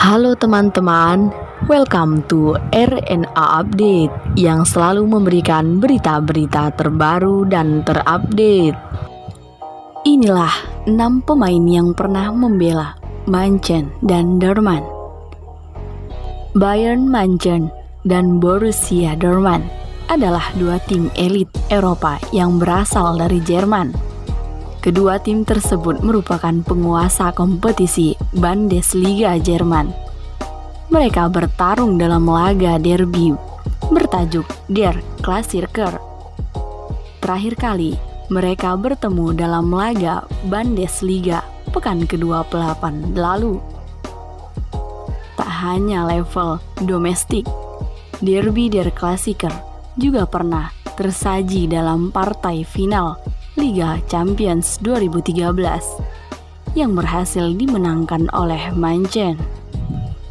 Halo teman-teman, welcome to RNA Update yang selalu memberikan berita-berita terbaru dan terupdate. Inilah 6 pemain yang pernah membela Munchen dan Dortmund. Bayern Munchen dan Borussia Dortmund adalah dua tim elit Eropa yang berasal dari Jerman. Kedua tim tersebut merupakan penguasa kompetisi Bundesliga Jerman. Mereka bertarung dalam laga derby bertajuk Der Klassiker. Terakhir kali mereka bertemu dalam laga Bundesliga pekan ke-28 lalu. Tak hanya level domestik, derby Der Klassiker juga pernah tersaji dalam partai final Liga Champions 2013 yang berhasil dimenangkan oleh Munchen.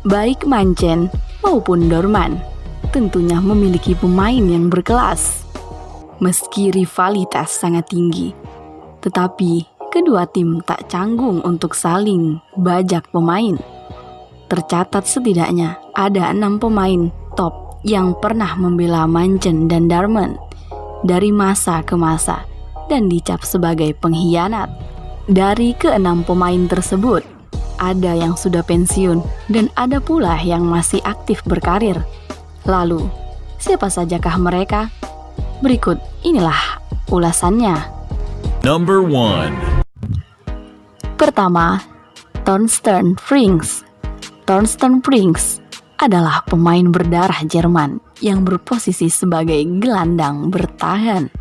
Baik Munchen maupun Dortmund tentunya memiliki pemain yang berkelas. Meski rivalitas sangat tinggi, tetapi kedua tim tak canggung untuk saling bajak pemain. Tercatat setidaknya ada 6 pemain top yang pernah membela Munchen dan Dortmund dari masa ke masa dan dicap sebagai pengkhianat. Dari ke-6 pemain tersebut, ada yang sudah pensiun dan ada pula yang masih aktif berkarir. Lalu, siapa sajakah mereka? Berikut inilah ulasannya. Number 1. Pertama, Thorsten Frings. Thorsten Frings adalah pemain berdarah Jerman yang berposisi sebagai gelandang bertahan.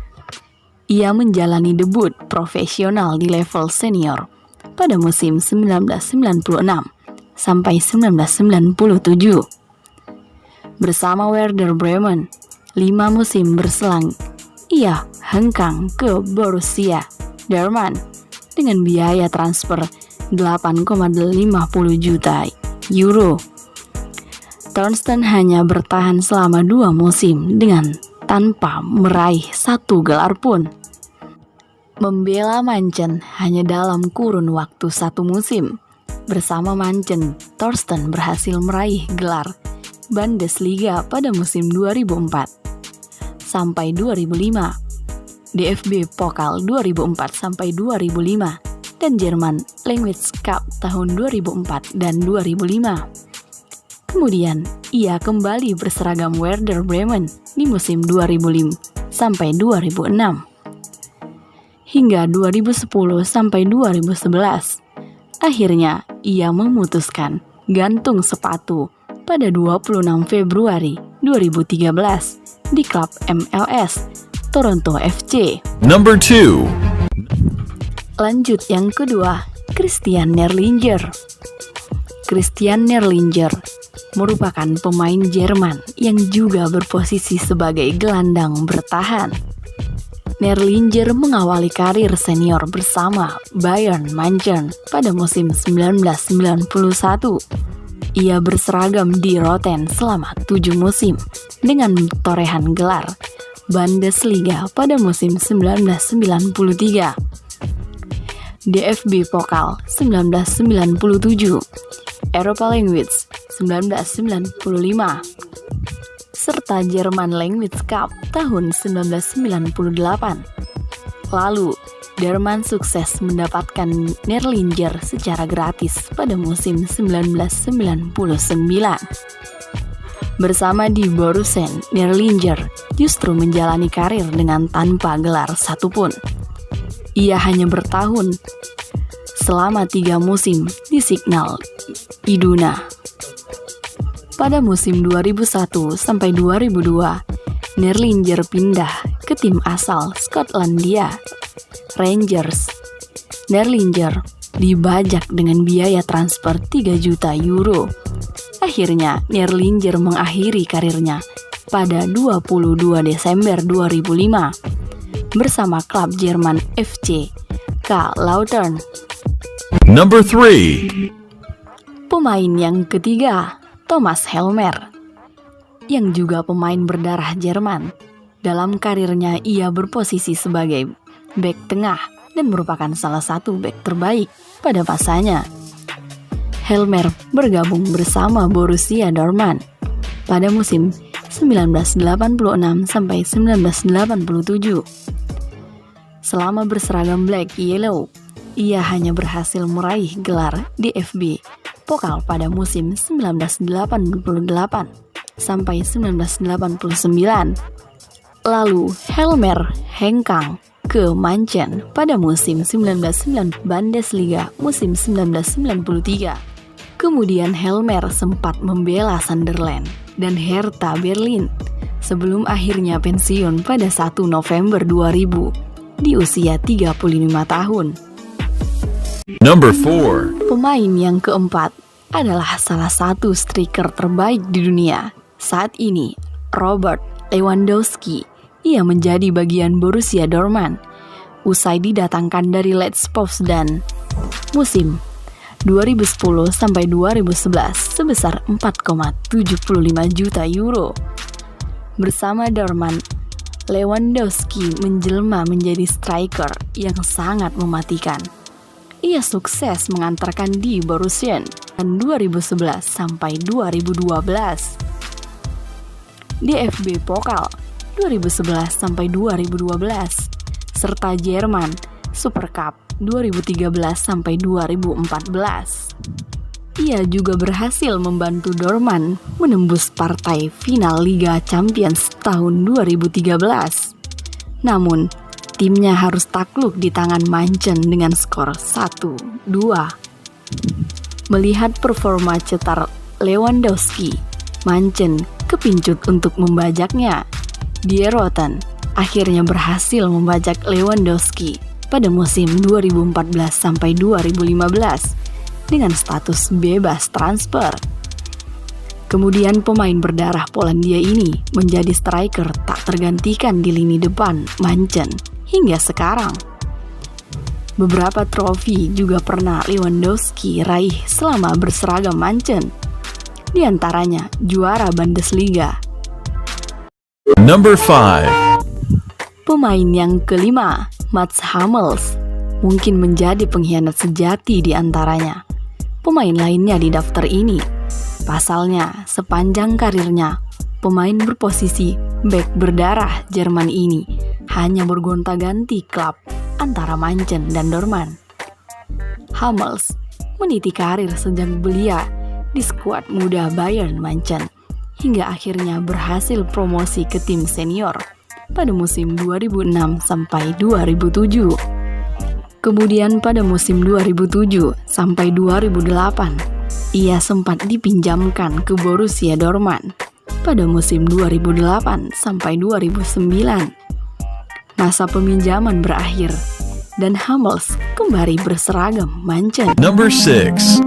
Ia menjalani debut profesional di level senior pada musim 1996 sampai 1997. Bersama Werder Bremen, 5 musim berselang, ia hengkang ke Borussia Dortmund dengan biaya transfer 8,50 juta euro. Thorsten hanya bertahan selama 2 musim dengan tanpa meraih 1 gelar pun. Membela Munchen hanya dalam kurun waktu 1 musim. Bersama Munchen, Thorsten berhasil meraih gelar Bundesliga pada musim 2004 sampai 2005, DFB Pokal 2004 sampai 2005, dan Jerman Language Cup tahun 2004 dan 2005. Kemudian, ia kembali berseragam Werder Bremen di musim 2005 sampai 2006. Hingga 2010 sampai 2011, akhirnya ia memutuskan gantung sepatu pada 26 Februari 2013 di klub MLS Toronto FC. Number 2. Lanjut yang kedua, Christian Nerlinger. Christian Nerlinger merupakan pemain Jerman yang juga berposisi sebagai gelandang bertahan. Nerlinger mengawali karir senior bersama Bayern Munchen pada musim 1991. Ia berseragam di Roten selama 7 musim dengan torehan gelar Bundesliga pada musim 1993, DFB Pokal 1997, Europa Language 1995, serta Jerman Language Cup tahun 1998. Lalu, Dortmund sukses mendapatkan Nerlinger secara gratis pada musim 1999. Bersama di Borussen, Nerlinger justru menjalani karir dengan tanpa gelar satupun. Ia hanya bertahun selama 3 musim di Signal Iduna. Pada musim 2001 sampai 2002, Nerlinger pindah ke tim asal Skotlandia, Rangers. Nerlinger dibajak dengan biaya transfer 3 juta euro. Akhirnya, Nerlinger mengakhiri karirnya pada 22 Desember 2005 bersama klub Jerman FC K-Lautern. Number 3. Pemain yang ketiga, Thomas Helmer, yang juga pemain berdarah Jerman. Dalam karirnya ia berposisi sebagai bek tengah dan merupakan salah satu bek terbaik pada masanya. Helmer bergabung bersama Borussia Dortmund pada musim 1986 sampai 1987. Selama berseragam Black Yellow, ia hanya berhasil meraih gelar DFB Pokal pada musim 1988 sampai 1989. Lalu Helmer hengkang ke Munchen pada musim 1990 Bundesliga musim 1993. Kemudian Helmer sempat membela Sunderland dan Hertha Berlin sebelum akhirnya pensiun pada 1 November 2000 di usia 35 tahun. Number 4. Pemain yang keempat adalah salah satu striker terbaik di dunia saat ini, Robert Lewandowski. Ia menjadi bagian Borussia Dortmund usai didatangkan dari Let's Potsdam musim 2010 sampai 2011 sebesar 4,75 juta euro. Bersama Dortmund, Lewandowski menjelma menjadi striker yang sangat mematikan. Ia sukses mengantarkan di Borussia dari 2011 sampai 2012, DFB Pokal 2011 sampai 2012, serta Jerman Super Cup 2013 sampai 2014. Ia juga berhasil membantu Dortmund menembus partai final Liga Champions tahun 2013. Namun, timnya harus takluk di tangan Munchen dengan skor 1-2. Melihat performa cetar Lewandowski, Munchen kepincut untuk membajaknya. Die Roten akhirnya berhasil membajak Lewandowski pada musim 2014 sampai 2015 dengan status bebas transfer. Kemudian pemain berdarah Polandia ini menjadi striker tak tergantikan di lini depan Munchen hingga sekarang. Beberapa trofi juga pernah Lewandowski raih selama berseragam Munchen, di antaranya juara Bundesliga. Number 5. Pemain yang kelima, Mats Hummels, mungkin menjadi pengkhianat sejati di antaranya. Pemain lainnya di daftar ini. Pasalnya, sepanjang karirnya, pemain berposisi bek berdarah Jerman ini hanya bergonta-ganti klub antara Munchen dan Dortmund. Hummels meniti karir sejak belia di skuad muda Bayern Munchen hingga akhirnya berhasil promosi ke tim senior pada musim 2006 sampai 2007. Kemudian pada musim 2007 sampai 2008, ia sempat dipinjamkan ke Borussia Dortmund pada musim 2008 sampai 2009. Masa peminjaman berakhir dan Hummels kembali berseragam Munchen. Number 6.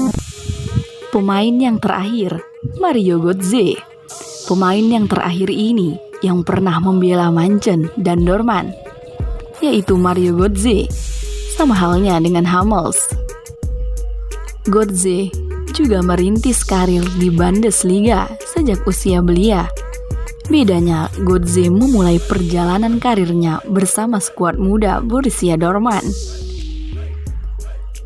Pemain yang terakhir, Mario Götze. Pemain yang terakhir ini yang pernah membela Munchen dan Dortmund, yaitu Mario Götze, sama halnya dengan Hummels. Götze juga merintis karir di Bundesliga sejak usia belia. Bedanya, Götze memulai perjalanan karirnya bersama skuad muda Borussia Dortmund.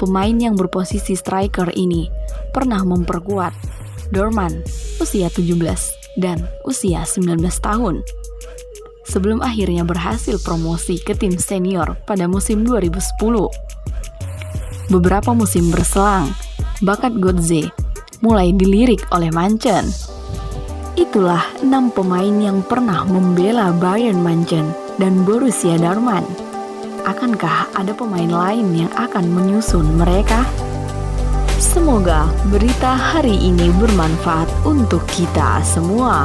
Pemain yang berposisi striker ini pernah memperkuat Dortmund usia 17 dan usia 19 tahun, sebelum akhirnya berhasil promosi ke tim senior pada musim 2010. Beberapa musim berselang, bakat Götze mulai dilirik oleh Munchen. Itulah 6 pemain yang pernah membela Bayern Munchen dan Borussia Dortmund. Akankah ada pemain lain yang akan menyusun mereka? Semoga berita hari ini bermanfaat untuk kita semua.